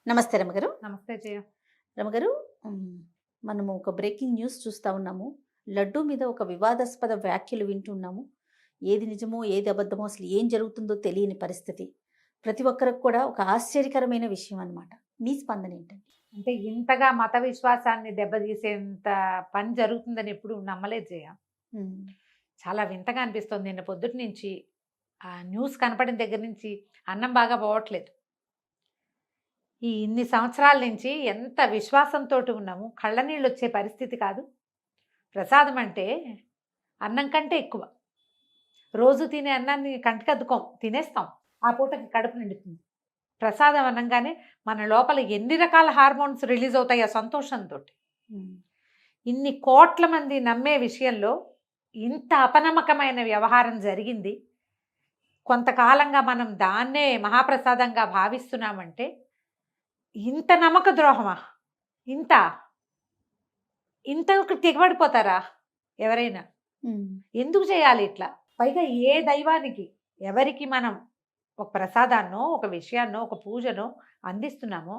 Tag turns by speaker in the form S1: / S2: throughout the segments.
S1: నమస్తే రమగారు.
S2: నమస్తే జయ.
S1: రమగారు, హ్మ్. మనము ఒక బ్రేకింగ్ న్యూస్ చూస్తా ఉన్నాము. లడ్డూ మీద ఒక వివాదాస్పద వ్యాఖ్యలు వింటున్నాము. ఏది నిజమో, ఏది అబద్ధమో అసలు ఏం జరుగుతుందో తెలియని పరిస్థితి. ప్రతి ఒక్కరికి కూడా ఒక ఆశ్చర్యకరమైన విషయం అన్నమాట. మీ స్పందన ఏంటండి?
S2: అంటే ఇంతగా మత విశ్వాసాన్ని దెబ్బతీసేంత పని జరుగుతుందని ఎప్పుడు నమ్మలేదు జయ.
S1: హ్మ్.
S2: చాలా వింతగా అనిపిస్తుంది. నిన్న పొద్దుటి నుంచి ఆ న్యూస్ కనపడిన దగ్గర నుంచి అన్నం బాగా పోవట్లేదు. ఈ ఇన్ని సంవత్సరాల నుంచి ఎంత విశ్వాసంతోటి ఉన్నాము. కళ్ళ నీళ్ళొచ్చే పరిస్థితి కాదు. ప్రసాదం అంటే అన్నం కంటే ఎక్కువ. రోజు తినే అన్నాన్ని కంటికద్దుకోం, తినేస్తాం. ఆ పూటకి కడుపు నిండుతుంది. ప్రసాదం అనంగానే మన లోపల ఎన్ని రకాల హార్మోన్స్ రిలీజ్ అవుతాయో సంతోషంతోటి.
S1: హ్మ్.
S2: ఇన్ని కోట్ల మంది నమ్మే విషయంలో ఇంత అపనమ్మకమైన వ్యవహారం జరిగింది. కొంతకాలంగా మనం దాన్నే మహాప్రసాదంగా భావిస్తున్నామంటే ఇంత నమ్మక ద్రోహమా? ఇంత ఇంతకు తెగబడిపోతారా ఎవరైనా?
S1: హ్మ్.
S2: ఎందుకు చేయాలి ఇట్లా? పైగా ఏ దైవానికి, ఎవరికి మనం ఒక ప్రసాదాన్నో, ఒక విషయాన్నో, ఒక పూజనో అందిస్తున్నామో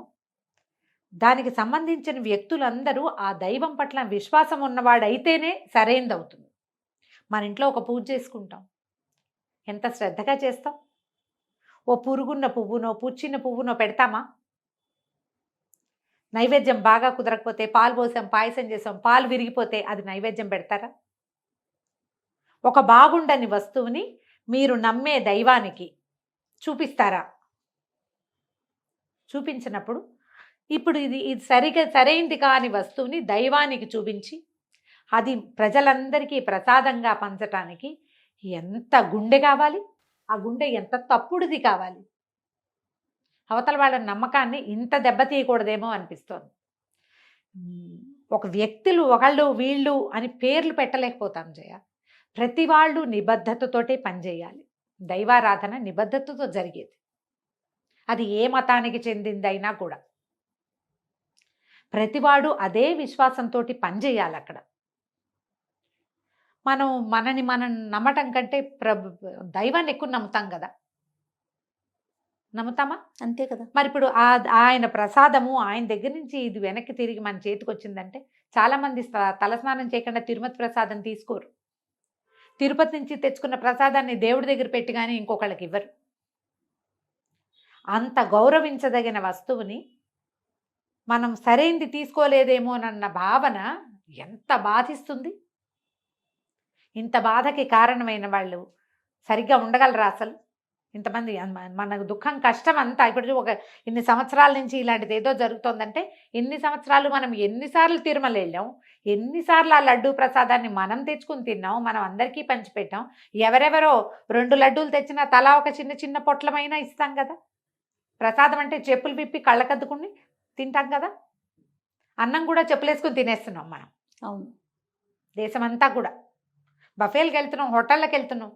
S2: దానికి సంబంధించిన వ్యక్తులందరూ ఆ దైవం పట్ల విశ్వాసం ఉన్నవాడైతేనే సరైనదవుతుంది. మన ఇంట్లో ఒక పూజ చేసుకుంటాం. ఎంత శ్రద్ధగా చేస్తాం? ఓ పురుగున్న పువ్వునో, పుచ్చిన పువ్వునో పెడతామా? నైవేద్యం బాగా కుదరకపోతే పాలు పోసాం, పాయసం చేసాం, పాలు విరిగిపోతే అది నైవేద్యం పెడతారా? ఒక బాగుండని వస్తువుని మీరు నమ్మే దైవానికి చూపిస్తారా? చూపించినప్పుడు ఇప్పుడు ఇది సరైంది కాని వస్తువుని దైవానికి చూపించి అది ప్రజలందరికీ ప్రసాదంగా పంచటానికి ఎంత గుండె కావాలి? ఆ గుండె ఎంత తప్పుడుది కావాలి? అవతల వాళ్ళ నమ్మకాన్ని ఇంత దెబ్బతీయకూడదేమో అనిపిస్తోంది. ఒక వ్యక్తులు ఒకళ్ళు వీళ్ళు అని పేర్లు పెట్టలేకపోతాం జయ. ప్రతి వాళ్ళు నిబద్ధతతోటే పనిచేయాలి. దైవారాధన నిబద్ధతతో జరిగేది. అది ఏ మతానికి చెందిందైనా కూడా ప్రతివాడు అదే విశ్వాసంతో పనిచేయాలి అక్కడ. మనం నమ్మటం కంటే దైవాన్ని ఎక్కువ నమ్ముతాం కదా. నమ్ముతామా?
S1: అంతే కదా!
S2: మరి ఇప్పుడు ఆయన ప్రసాదము ఆయన దగ్గర నుంచి ఇది వెనక్కి తిరిగి మన చేతికి వచ్చిందంటే చాలామంది తలస్నానం చేయకుండా తిరుమతి ప్రసాదం తీసుకోరు. తిరుపతి నుంచి తెచ్చుకున్న ప్రసాదాన్ని దేవుడి దగ్గర పెట్టి కానీ ఇంకొకళ్ళకి ఇవ్వరు. అంత గౌరవించదగిన వస్తువుని మనం సరైంది తీసుకోలేదేమోనన్న భావన ఎంత బాధిస్తుంది. ఇంత బాధకి కారణమైన వాళ్ళు సరిగ్గా ఉండగలరా అసలు? ఇంతమంది మనకు దుఃఖం కష్టం అంతా ఇప్పుడు ఒక ఇన్ని సంవత్సరాల నుంచి ఇలాంటిది ఏదో జరుగుతోందంటే ఇన్ని సంవత్సరాలు మనం ఎన్నిసార్లు తిరుమల వెళ్ళాం, ఎన్నిసార్లు ఆ లడ్డూ ప్రసాదాన్ని మనం తెచ్చుకుని తిన్నాం, మనం అందరికీ పంచిపెట్టాం. ఎవరెవరో 2 లడ్డూలు తెచ్చినా తలా ఒక చిన్న చిన్న పొట్లమైనా ఇస్తాం కదా. ప్రసాదం అంటే చెప్పులు విప్పి కళ్ళకద్దుకుని తింటాం కదా. అన్నం కూడా చెప్పులేసుకుని తినేస్తున్నాం మనం.
S1: అవును.
S2: దేశమంతా కూడా బఫేలకు వెళ్తున్నాం, హోటళ్ళకి వెళ్తున్నాం.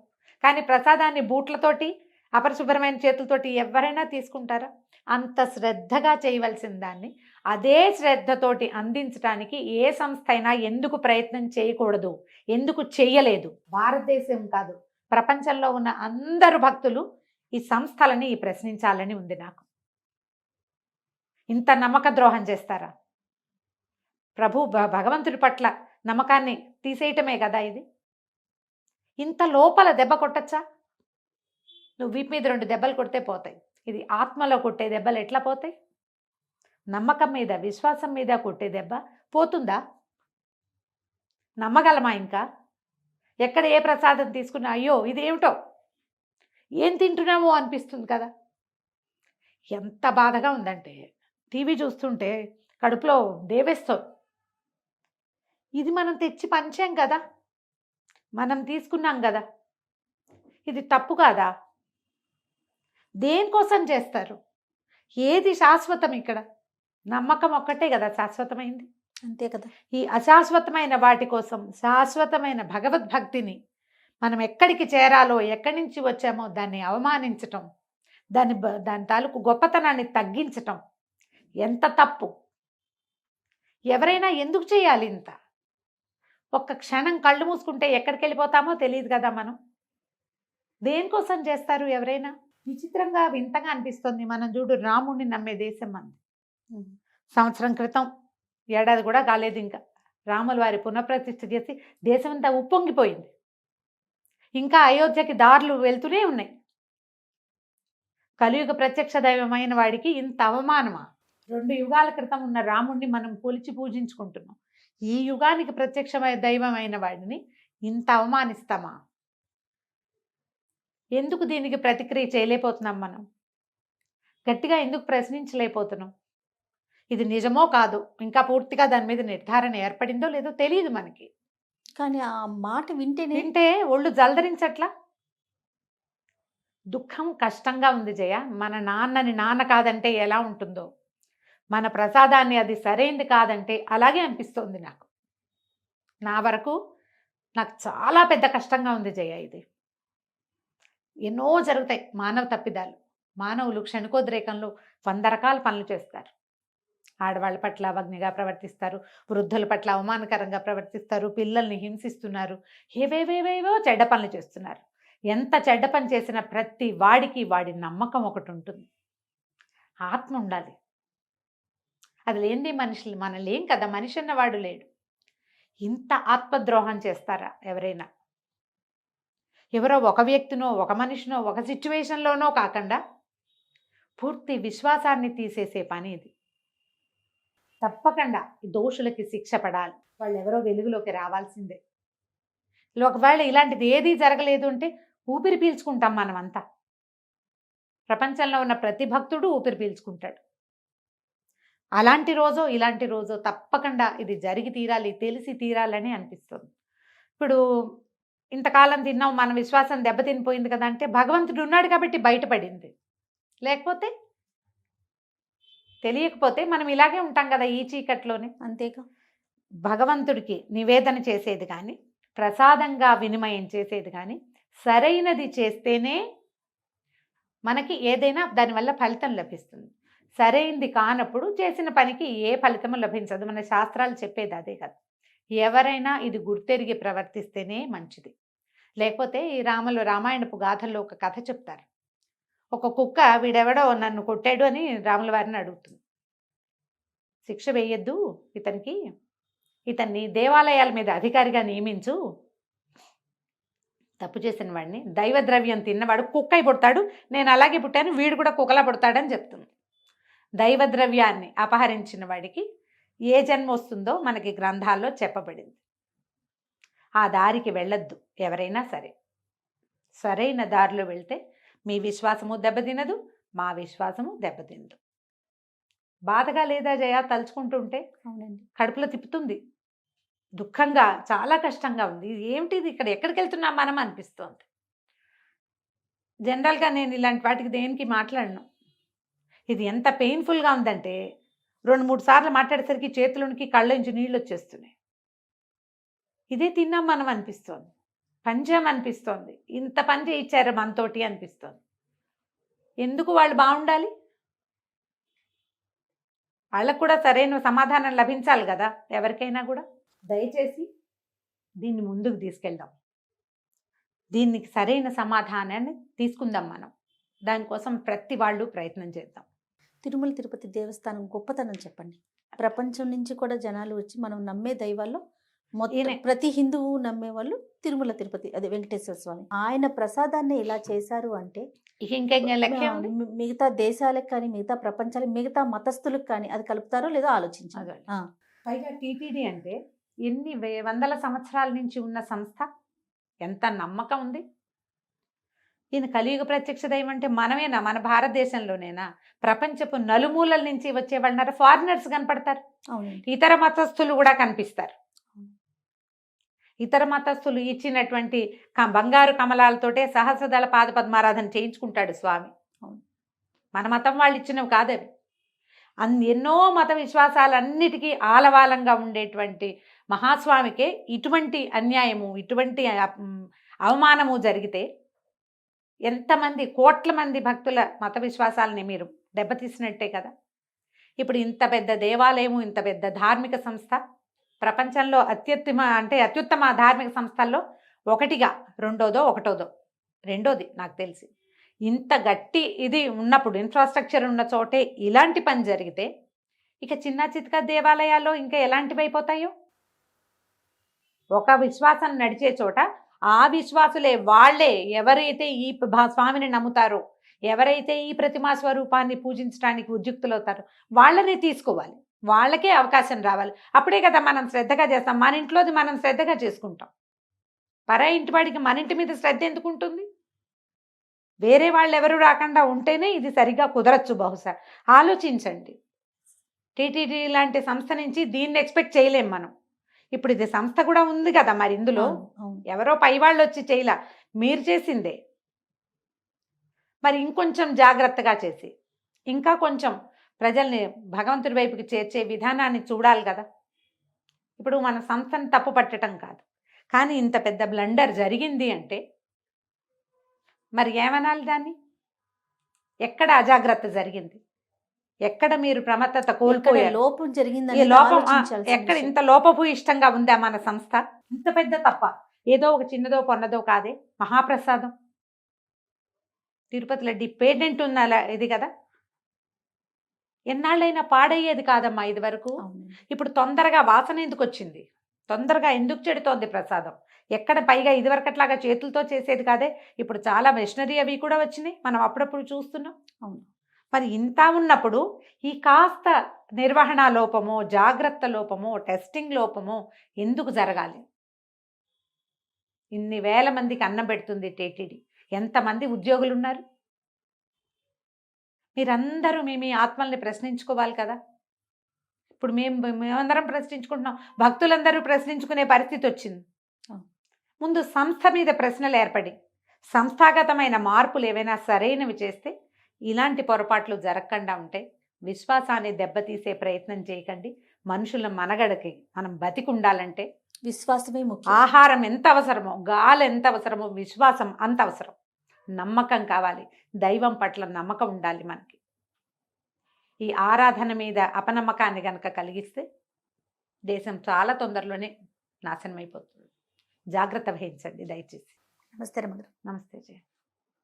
S2: కానీ ప్రసాదాన్ని బూట్లతోటి అపరిశుభ్రమైన చేతులతోటి ఎవరైనా తీసుకుంటారా? అంత శ్రద్ధగా చేయవలసిన దాన్ని అదే శ్రద్ధతోటి అందించడానికి ఏ సంస్థ అయినా ఎందుకు ప్రయత్నం చేయకూడదు? ఎందుకు చెయ్యలేదు? భారతదేశం కాదు, ప్రపంచంలో ఉన్న అందరు భక్తులు ఈ సంస్థలని ప్రశ్నించాలని ఉంది నాకు. ఇంత నమ్మక ద్రోహం చేస్తారా? భగవంతుడి పట్ల నమ్మకాన్ని తీసేయటమే కదా ఇది. ఇంత లోపల దెబ్బ కొట్టచ్చా? నువ్వు వీపు మీద 2 దెబ్బలు కొడితే పోతాయి. ఇది ఆత్మలో కొట్టే దెబ్బలు ఎట్లా పోతాయి? నమ్మకం మీద, విశ్వాసం మీద కొట్టే దెబ్బ పోతుందా? నమ్మగలమా ఇంకా? ఎక్కడ ఏ ప్రసాదం తీసుకున్నా అయ్యో ఇదేమిటో, ఏం తింటున్నామో అనిపిస్తుంది కదా. ఎంత బాధగా ఉందంటే టీవీ చూస్తుంటే కడుపులో దేవేస్తుంది. ఇది మనం తెచ్చి పంచాం కదా, మనం తీసుకున్నాం కదా, ఇది తప్పు కాదా? దేనికోసం చేస్తారు? ఏది శాశ్వతం ఇక్కడ? నమ్మకం ఒక్కటే కదా శాశ్వతమైంది.
S1: అంతే కదా.
S2: ఈ అశాశ్వతమైన వాటి కోసం శాశ్వతమైన భగవద్భక్తిని మనం ఎక్కడికి చేరాలో, ఎక్కడి నుంచి వచ్చామో దాన్ని అవమానించటం, దాని తాలూకు గొప్పతనాన్ని తగ్గించటం ఎంత తప్పు. ఎవరైనా ఎందుకు చేయాలి ఇంత? ఒక్క క్షణం కళ్ళు మూసుకుంటే ఎక్కడికి వెళ్ళిపోతామో తెలియదు కదా మనం. దేనికోసం చేస్తారు ఎవరైనా? విచిత్రంగా వింతగా అనిపిస్తుంది. మనం చూడు, రాముడిని నమ్మే దేశం మనది.
S1: ఉమ్.
S2: సంవత్సరం క్రితం, ఏడాది కూడా కాలేదు ఇంకా, రాముల వారి పునఃప్రతిష్ఠ చేసి దేశమంతా ఉప్పొంగిపోయింది. ఇంకా అయోధ్యకి దారులు వెళ్తూనే ఉన్నాయి. కలియుగ ప్రత్యక్ష దైవమైన వాడికి ఇంత అవమానమా? 2 యుగాల క్రితం ఉన్న రాముణ్ణి మనం కొలిచి పూజించుకుంటున్నాం. ఈ యుగానికి ప్రత్యక్షమైన దైవమైన వాడిని ఇంత అవమానిస్తామా? ఎందుకు దీనికి ప్రతిక్రియ చేయలేకపోతున్నాం మనం? గట్టిగా ఎందుకు ప్రశ్నించలేకపోతున్నాం? ఇది నిజమో కాదు, ఇంకా పూర్తిగా దాని మీద నిర్ధారణ ఏర్పడిందో లేదో తెలియదు మనకి.
S1: కానీ ఆ మాట వింటేనే
S2: వింటే ఒళ్ళు జలదరించట్లా? దుఃఖం కష్టంగా ఉంది జయ. మన నాన్నని నాన్న కాదంటే ఎలా ఉంటుందో, మన ప్రసాదాన్ని అది సరైంది కాదంటే అలాగే అనిపిస్తోంది నాకు. నా వరకు నాకు చాలా పెద్ద కష్టంగా ఉంది జయ. ఇది ఎన్నో జరుగుతాయి మానవ తప్పిదాలు. మానవులు క్షణికోద్రేకంలో 100 రకాల పనులు చేస్తారు. ఆడవాళ్ళ పట్ల అవజ్ఞగా ప్రవర్తిస్తారు, వృద్ధుల పట్ల అవమానకరంగా ప్రవర్తిస్తారు, పిల్లల్ని హింసిస్తున్నారు, ఏవేవేవేవో చెడ్డ పనులు చేస్తున్నారు. ఎంత చెడ్డ పని చేసినా ప్రతి వాడికి వాడి నమ్మకం ఒకటి ఉంటుంది, ఆత్మ ఉండాలి. అది లేనిది మనుషులు మన లేం కదా, మనిషి అన్నవాడు లేడు. ఇంత ఆత్మద్రోహం చేస్తారా ఎవరైనా? ఎవరో ఒక వ్యక్తినో, ఒక మనిషినో, ఒక సిచ్యువేషన్లోనో కాకుండా పూర్తి విశ్వాసాన్ని తీసేసే పని ఇది. తప్పకుండా ఈ దోషులకి శిక్ష పడాలి. వాళ్ళు ఎవరో వెలుగులోకి రావాల్సిందే. ఒకవేళ ఇలాంటిది ఏదీ జరగలేదు అంటే ఊపిరి పీల్చుకుంటాం మనమంతా. ప్రపంచంలో ఉన్న ప్రతి భక్తుడు ఊపిరి పీల్చుకుంటాడు. అలాంటి రోజో ఇలాంటి రోజో తప్పకుండా ఇది జరిగి తీరాలి, తెలిసి తీరాలని అనిపిస్తుంది. ఇప్పుడు ఇంతకాలం తిన్నాం, మన విశ్వాసం దెబ్బతినిపోయింది కదా అంటే భగవంతుడు ఉన్నాడు కాబట్టి బయటపడింది. లేకపోతే తెలియకపోతే మనం ఇలాగే ఉంటాం కదా ఈ చీకట్లోనే.
S1: అంతేగా.
S2: భగవంతుడికి నివేదన చేసేది కానీ, ప్రసాదంగా వినిమయం చేసేది కానీ, సరైనది చేస్తేనే మనకి ఏదైనా దానివల్ల ఫలితం లభిస్తుంది. సరైంది కానప్పుడు చేసిన పనికి ఏ ఫలితము లభించదు. మన శాస్త్రాలు చెప్పేది అదే కదా. ఎవరైనా ఇది గుర్తెరిగి ప్రవర్తిస్తేనే మంచిది. లేకపోతే ఈ రామాయణపు గాథల్లో ఒక కథ చెప్తారు. ఒక కుక్క వీడెవడో నన్ను కొట్టాడు అని రాముల వారిని అడుగుతుంది. శిక్ష వేయొద్దు ఇతనికి, ఇతన్ని దేవాలయాల మీద అధికారిగా నియమించు, తప్పు చేసిన వాడిని, దైవ ద్రవ్యం తిన్నవాడు కుక్కై పుడతాడు, నేను అలాగే పుట్టాను, వీడు కూడా కుక్కలా పుడతాడని చెప్తుంది. దైవ ద్రవ్యాన్ని అపహరించిన వాడికి ఏ జన్మ వస్తుందో మనకి గ్రంథాల్లో చెప్పబడింది. ఆ దారికి వెళ్ళొద్దు ఎవరైనా సరే. సరైన దారిలో వెళ్తే మీ విశ్వాసము దెబ్బతినదు, మా విశ్వాసము దెబ్బతినదు. బాధగా లేదా జయ తలుచుకుంటుంటే?
S1: అవునండి.
S2: కడుపులో తిప్పుతుంది, దుఃఖంగా, చాలా కష్టంగా ఉంది. ఏమిటిది, ఇక్కడ ఎక్కడికి వెళ్తున్నాం మనం అనిపిస్తోంది. జనరల్గా నేను ఇలాంటి వాటికి దేనికి మాట్లాడను. ఇది ఎంత పెయిన్ఫుల్గా ఉందంటే 2-3 సార్లు మాట్లాడేసరికి చేతులోనికి కళ్ళలోంచి నీళ్ళు వచ్చేస్తున్నాయి. ఇదే తిన్నాం మనం అనిపిస్తోంది, పంచాం అనిపిస్తోంది, ఇంత పని చేయించారు మనతోటి అనిపిస్తోంది. ఎందుకు వాళ్ళు బాగుండాలి? వాళ్ళకు కూడా సరైన సమాధానం లభించాలి కదా ఎవరికైనా కూడా. దయచేసి దీన్ని ముందుకు తీసుకెళ్దాం, దీనికి సరైన సమాధానాన్ని తీసుకుందాం మనం. దానికోసం ప్రతి వాళ్ళు ప్రయత్నం చేద్దాం.
S1: తిరుమల తిరుపతి దేవస్థానం గొప్పతనం చెప్పండి. ప్రపంచం నుంచి కూడా జనాలు వచ్చి మనం నమ్మే దైవాల్లో మొత్తం ప్రతి హిందువు నమ్మేవాళ్ళు తిరుమల తిరుపతి, అదే వెంకటేశ్వర స్వామి. ఆయన ప్రసాదాన్ని ఇలా చేశారు అంటే మిగతా దేశాలకు కానీ, మిగతా ప్రపంచాలకు, మిగతా మతస్థులకు కానీ అది కలుపుతారో లేదో ఆలోచించాలి.
S2: పైగా టీటీడీ అంటే ఎన్ని వందల సంవత్సరాల నుంచి ఉన్న సంస్థ, ఎంత నమ్మకం ఉంది. ఈయన కలియుగ ప్రత్యక్ష దైవం అంటే మనమేనా, మన భారతదేశంలోనేనా? ప్రపంచపు నలుమూలల నుంచి వచ్చే వాళ్ళ ఫారినర్స్ కనపడతారు, ఇతర మతస్థులు కూడా కనిపిస్తారు. ఇతర మతస్థులు ఇచ్చినటువంటి బంగారు కమలాలతోటే సహస్రదళ పాద పద్మారాధన చేయించుకుంటాడు స్వామి. మన మతం వాళ్ళు ఇచ్చినవి కాదవి. ఎన్నో మత విశ్వాసాలన్నిటికీ ఆలవాలంగా ఉండేటువంటి మహాస్వామికే ఇటువంటి అన్యాయము, ఇటువంటి అవమానము జరిగితే ఎంతమంది కోట్ల మంది భక్తుల మత విశ్వాసాలని మీరు దెబ్బతీసినట్టే కదా. ఇప్పుడు ఇంత పెద్ద దేవాలయము, ఇంత పెద్ద ధార్మిక సంస్థ, ప్రపంచంలో అత్యుత్తమ ధార్మిక సంస్థల్లో ఒకటిగా, రెండోది నాకు తెలిసి. ఇంత గట్టి ఇది ఉన్నప్పుడు, ఇన్ఫ్రాస్ట్రక్చర్ ఉన్న చోటే ఇలాంటి పని జరిగితే ఇక చిన్న చితక దేవాలయాల్లో ఇంకా ఎలాంటివి అయిపోతాయో. ఒక విశ్వాసం నడిచే చోట ఆ విశ్వాసులే వాళ్ళే ఎవరైతే ఈ స్వామిని నమ్ముతారో, ఎవరైతే ఈ ప్రతిమా స్వరూపాన్ని పూజించడానికి ఉద్యుక్తులవుతారో వాళ్ళని తీసుకోవాలి, వాళ్ళకే అవకాశం రావాలి. అప్పుడే కదా మనం శ్రద్ధగా చేస్తాం. మన ఇంట్లోది మనం శ్రద్ధగా చేసుకుంటాం. పరా ఇంటి వాడికి మన ఇంటి మీద శ్రద్ధ ఎందుకు ఉంటుంది? వేరే వాళ్ళు ఎవరు రాకుండా ఉంటేనే ఇది సరిగా కుదరచ్చు బహుశా. ఆలోచించండి. టీటీడీ లాంటి సంస్థ నుంచి దీన్ని ఎక్స్పెక్ట్ చేయలేం మనం. ఇప్పుడు ఇది సంస్థ కూడా ఉంది కదా, మరి ఇందులో ఎవరో పై వాళ్ళు వచ్చి చేయలా, మీరు చేసిందే. మరి ఇంకొంచెం జాగ్రత్తగా చేసి ఇంకా కొంచెం ప్రజల్ని భగవంతుడి వైపుకి చేర్చే విధానాన్ని చూడాలి కదా. ఇప్పుడు మన సంస్థను తప్పు పట్టడం కాదు, కానీ ఇంత పెద్ద బ్లండర్ జరిగింది అంటే మరి ఏమనాలి దాన్ని? ఎక్కడ అజాగ్రత్త జరిగింది, ఎక్కడ మీరు ప్రమత్తత కోల్పోయారు,
S1: లోపం
S2: ఈ
S1: జరిగిందని
S2: లోపం ఎక్కడ ఇంత లోపభూయిష్టంగా ఉందా మన సంస్థ? ఇంత పెద్ద తప్ప ఏదో ఒక చిన్నదో పొన్నదో కాదే మహాప్రసాదం. తిరుపతి లడ్డి పేటెంట్ ఉన్న ఇది కదా, ఎన్నాళ్ళైనా పాడయ్యేది కాదమ్మా ఇది వరకు. ఇప్పుడు తొందరగా వాసన ఎందుకు వచ్చింది, తొందరగా ఎందుకు చెడుతోంది ప్రసాదం? ఎక్కడ పైగా ఇదివరకట్లాగా చేతులతో చేసేది కాదే, ఇప్పుడు చాలా మెషినరీ అవి కూడా వచ్చినాయి, మనం అప్పుడప్పుడు చూస్తున్నాం. అవును, మరి ఇంత ఉన్నప్పుడు ఈ కాస్త నిర్వహణ లోపమో, జాగ్రత్త లోపమో, టెస్టింగ్ లోపమో ఎందుకు జరగాలి? ఇన్ని వేల మందికి అన్నం పెడుతుంది టీటీడీ, ఎంతమంది ఉద్యోగులు ఉన్నారు? మీరందరూ మీ ఆత్మల్ని ప్రశ్నించుకోవాలి కదా. ఇప్పుడు మేమందరం ప్రశ్నించుకుంటున్నాం, భక్తులందరూ ప్రశ్నించుకునే పరిస్థితి వచ్చింది. ముందు సంస్థ మీద ప్రశ్నలు ఏర్పడి సంస్థాగతమైన మార్పులు ఏవైనా సరైనవి చేస్తే ఇలాంటి పొరపాట్లు జరగకుండా ఉంటే, విశ్వాసాన్ని దెబ్బతీసే ప్రయత్నం చేయకండి. మనుషుల మనగడకి మనం బతికుండాలంటే
S1: విశ్వాసమే ముఖ్యం.
S2: ఆహారం ఎంత అవసరమో, గాలి ఎంత అవసరమో, విశ్వాసం అంత అవసరం. నమ్మకం కావాలి, దైవం పట్ల నమ్మకం ఉండాలి మనకి. ఈ ఆరాధన మీద అపనమ్మకాన్ని గనక కలిగిస్తే దేశం చాలా తొందరలోనే నాశనం అయిపోతుంది. జాగ్రత్త వహించండి దయచేసి.
S1: నమస్తే రమగారు.
S2: నమస్తే జయ.